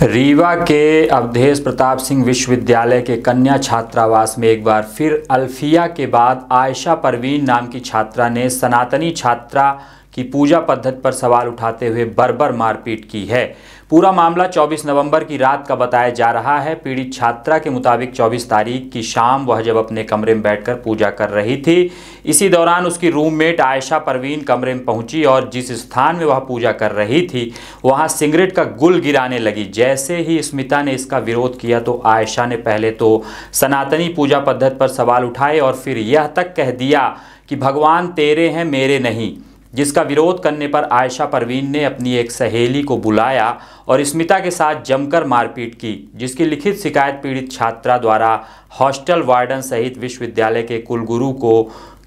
रीवा के अवधेश प्रताप सिंह विश्वविद्यालय के कन्या छात्रावास में एक बार फिर अल्फिया के बाद आयशा परवीन नाम की छात्रा ने सनातनी छात्रा की पूजा पद्धति पर सवाल उठाते हुए बर्बर मारपीट की है। पूरा मामला 24 नवंबर की रात का बताया जा रहा है। पीड़ित छात्रा के मुताबिक 24 तारीख की शाम वह जब अपने कमरे में बैठकर पूजा कर रही थी, इसी दौरान उसकी रूममेट आयशा परवीन कमरे में पहुंची और जिस स्थान में वह पूजा कर रही थी वहां सिगरेट का गुल गिराने लगी। जैसे ही स्मिता ने इसका विरोध किया तो आयशा ने पहले तो सनातनी पूजा पद्धति पर सवाल उठाए और फिर यह तक कह दिया कि भगवान तेरे हैं मेरे नहीं, जिसका विरोध करने पर आयशा परवीन ने अपनी एक सहेली को बुलाया और स्मिता के साथ जमकर मारपीट की, जिसकी लिखित शिकायत पीड़ित छात्रा द्वारा हॉस्टल वार्डन सहित विश्वविद्यालय के कुलगुरु को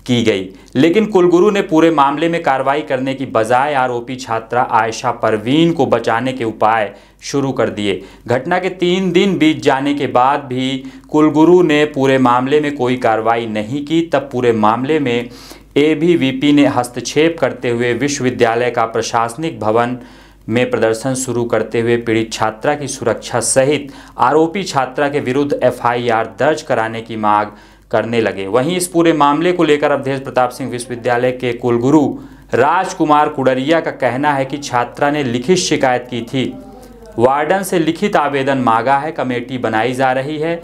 की गई। लेकिन कुलगुरु ने पूरे मामले में कार्रवाई करने की बजाय आरोपी छात्रा आयशा परवीन को बचाने के उपाय शुरू कर दिए। घटना के 3 दिन बीत जाने के बाद भी कुलगुरु ने पूरे मामले में कोई कार्रवाई नहीं की। तब पूरे मामले में एबीवीपी ने हस्तक्षेप करते हुए विश्वविद्यालय का प्रशासनिक भवन में प्रदर्शन शुरू करते हुए पीड़ित छात्रा की सुरक्षा सहित आरोपी छात्रा के विरुद्ध एफआईआर दर्ज कराने की मांग करने लगे। वहीं इस पूरे मामले को लेकर अवधेश प्रताप सिंह विश्वविद्यालय के कुलगुरु राजकुमार कुडरिया का कहना है कि छात्रा ने लिखित शिकायत की थी, वार्डन से लिखित आवेदन मांगा है, कमेटी बनाई जा रही है।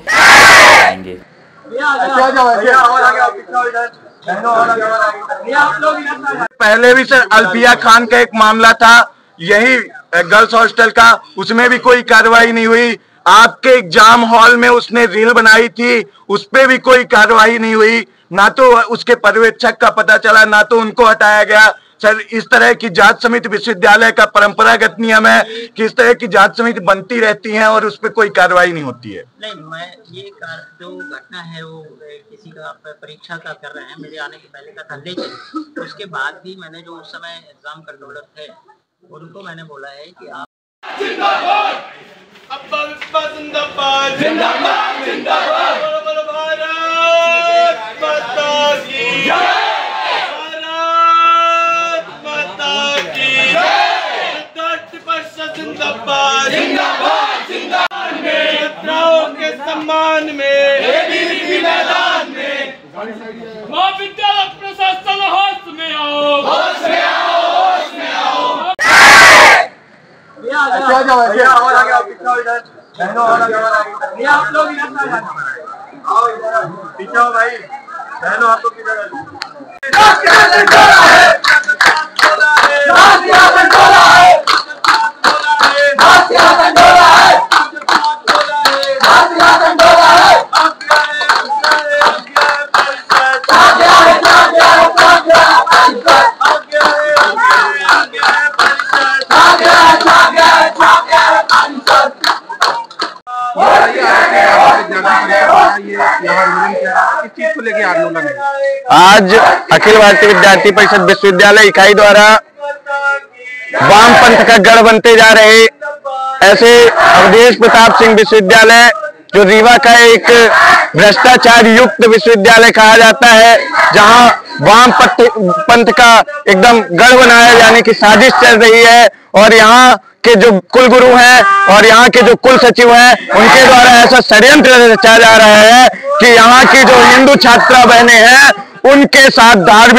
पहले भी सर अल्फिया खान का एक मामला था यही गर्ल्स हॉस्टल का, उसमें भी कोई कार्रवाई नहीं हुई। आपके एग्जाम हॉल में उसने रील बनाई थी, उस पर भी कोई कार्रवाई नहीं हुई। ना तो उसके पर्यवेक्षक का पता चला, ना तो उनको हटाया गया। सर इस तरह की जांच समिति विश्वविद्यालय का परंपरागत नियम है कि इस तरह की जांच समिति बनती रहती है और उस पर कोई कार्रवाई नहीं होती है। नहीं, मैं ये जो घटना है वो किसी का परीक्षा का कर रहे हैं, मेरे आने के पहले का था। लेकिन उसके बाद भी मैंने जो उस समय एग्जाम कंट्रोलर थे उनको मैंने बोला है कि आप के सम्मान में मैदान में महाविद्यालय प्रशासन होश में आओ, होश में आओ, होश में आओ। आप लोग पीछे हो भाई, बहनों आप लोग किधर आज अखिल भारतीय विद्यार्थी परिषद विश्वविद्यालय इकाई द्वारा वामपंथ का गढ़ बनते जा रहे ऐसे अवधेश प्रताप सिंह विश्वविद्यालय, जो रीवा का एक भ्रष्टाचार युक्त विश्वविद्यालय कहा जाता है, जहां वाम पंथ का एकदम गढ़ बनाया जाने की साजिश चल रही है और यहाँ के जो कुलगुरु हैं और यहाँ के जो कुल सचिव हैं उनके द्वारा ऐसा षड्यंत्र रचा जा रहा है कि यहाँ की जो हिंदू छात्रा बहनें हैं उनके साथ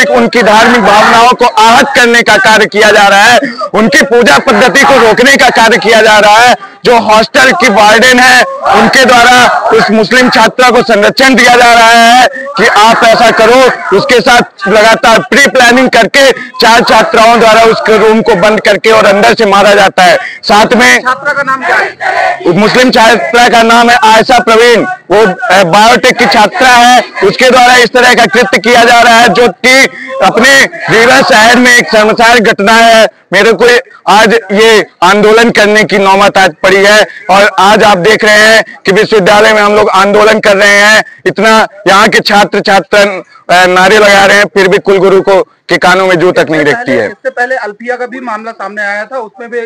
उनकी धार्मिक भावनाओं को आहत करने का कार्य किया जा रहा है, उनकी पूजा पद्धति को रोकने का कार्य किया जा रहा है। जो हॉस्टल की वार्डन है उनके द्वारा उस मुस्लिम छात्रा को संरक्षण दिया जा रहा है कि आप ऐसा करो। उसके साथ लगातार प्री प्लानिंग करके 4 छात्राओं द्वारा उसके रूम को बंद करके और अंदर से मारा जाता है। साथ में छात्रा का नाम क्या है? मुस्लिम छात्रा का नाम है आयशा परवीन, वो बायोटेक की छात्रा है। उसके द्वारा इस तरह का कृत्य किया जा रहा है जो कि अपने रीवा शहर में एक शर्मसार घटना है। मेरे को आज ये आंदोलन करने की नौबत आज पड़ी है और आज आप देख रहे हैं कि विश्वविद्यालय में हम लोग आंदोलन कर रहे हैं। इतना यहाँ के छात्र छात्रा नारे लगा रहे हैं, फिर भी कुलगुरु को के कानों में जू तक नहीं रखती है। इससे पहले अल्फिया का भी मामला सामने आया था, उसमें भी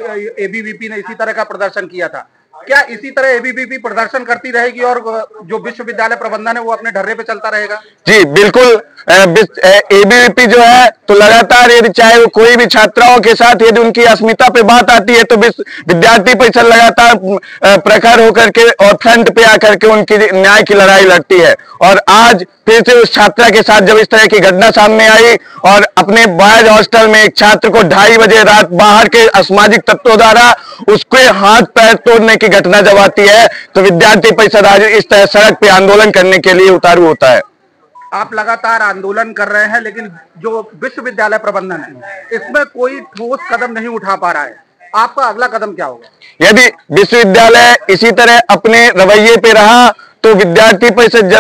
एबीवीपी ने इसी तरह का प्रदर्शन किया था। क्या इसी तरह एबीवीपी प्रदर्शन करती रहेगी और जो विश्वविद्यालय प्रबंधन है वो अपने ढर्रे पे चलता रहेगा? जी बिल्कुल, एबीवीपी जो है तो लगातार, यदि चाहे वो कोई भी छात्राओं के साथ यदि उनकी अस्मिता पे बात आती है तो विद्यार्थी परिषद लगातार प्रखर होकर के और फ्रंट पे आकर के उनकी न्याय की लड़ाई लड़ती है। और आज फिर से उस छात्रा के साथ जब इस तरह की घटना सामने आई और अपने बॉयज हॉस्टल में एक छात्र को 2:30 बजे रात बाहर के असामाजिक तत्वों द्वारा उसके हाथ पैर तोड़ने की घटना जब आती है तो विद्यार्थी परिषद आज इस तरह सड़क पे आंदोलन करने के लिए उतारू होता है। आप लगातार आंदोलन कर रहे हैं लेकिन जो विश्वविद्यालय प्रबंधन है इसमें कोई ठोस कदम नहीं उठा पा रहा है, आपका अगला कदम क्या होगा? यदि विश्वविद्यालय इसी तरह अपने रवैये पे रहा तो विद्यार्थी परिषद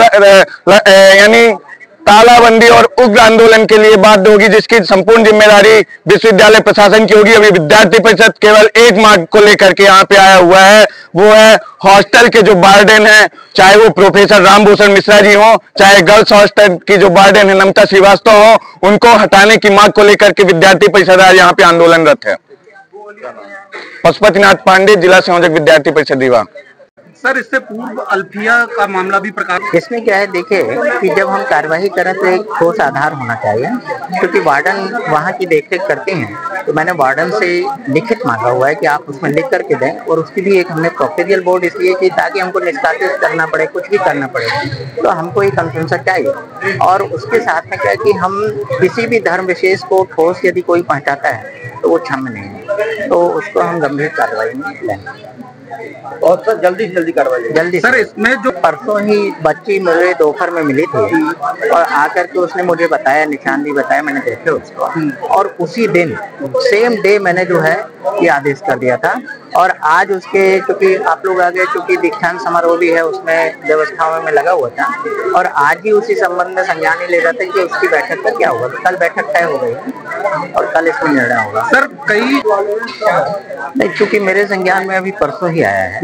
यानी तालाबंदी और उग्र आंदोलन के लिए बाध्य होगी, जिसकी संपूर्ण जिम्मेदारी विश्वविद्यालय प्रशासन की होगी। अभी विद्यार्थी परिषद केवल एक मांग को लेकर के यहाँ पे आया हुआ है, वो है हॉस्टल के जो वार्डन हैं, चाहे वो प्रोफेसर रामभूषण मिश्रा जी हो, चाहे गर्ल्स हॉस्टल की जो वार्डन है नमिता श्रीवास्तव हो, उनको हटाने की मांग को लेकर के विद्यार्थी परिषद आज यहाँ पे आंदोलनरत है। पशुपतिनाथ पांडे, जिला संयोजक विद्यार्थी परिषद रीवा। सर, इससे पूर्व अल्फिया का मामला भी प्रकाश। इसमें क्या है, देखिए कि जब हम कार्रवाई करें तो एक ठोस आधार होना चाहिए, क्योंकि वार्डन वहाँ की देखरेख करते हैं। तो मैंने वार्डन से लिखित मांगा हुआ है कि आप उसमें लिख करके दें, और उसकी भी एक हमने प्रोसीजरल बोर्ड इसलिए कि ताकि हमको निष्कासित करना पड़े, कुछ भी करना पड़े तो हमको एक अनुशंसा चाहिए। और उसके साथ में क्या है कि हम किसी भी धर्म विशेष को ठोस यदि कोई पहुँचाता है तो वो क्षम्य नहीं है, तो उसको हम गंभीर कार्रवाई में लेंगे। और सर जल्दी से जल्दी कार्रवाई जल्दी। सर, इसमें जो परसों ही बच्ची मुझे दोपहर में मिली थी और आकर के उसने मुझे बताया, निशान भी बताया, मैंने देखे उसको, और उसी दिन सेम डे मैंने जो है ये आदेश कर दिया था। और आज उसके, क्योंकि आप लोग आगे चूंकि दीक्षांत समारोह भी है, उसमें व्यवस्थाओं में लगा हुआ था, और आज ही उसी संबंध में संज्ञान ले रहा था कि उसकी बैठक का क्या होगा। तो कल बैठक तय हो गई और कल इसमें निर्णय होगा। सर, कई नहीं, चूंकि मेरे संज्ञान में अभी परसों ही आया है।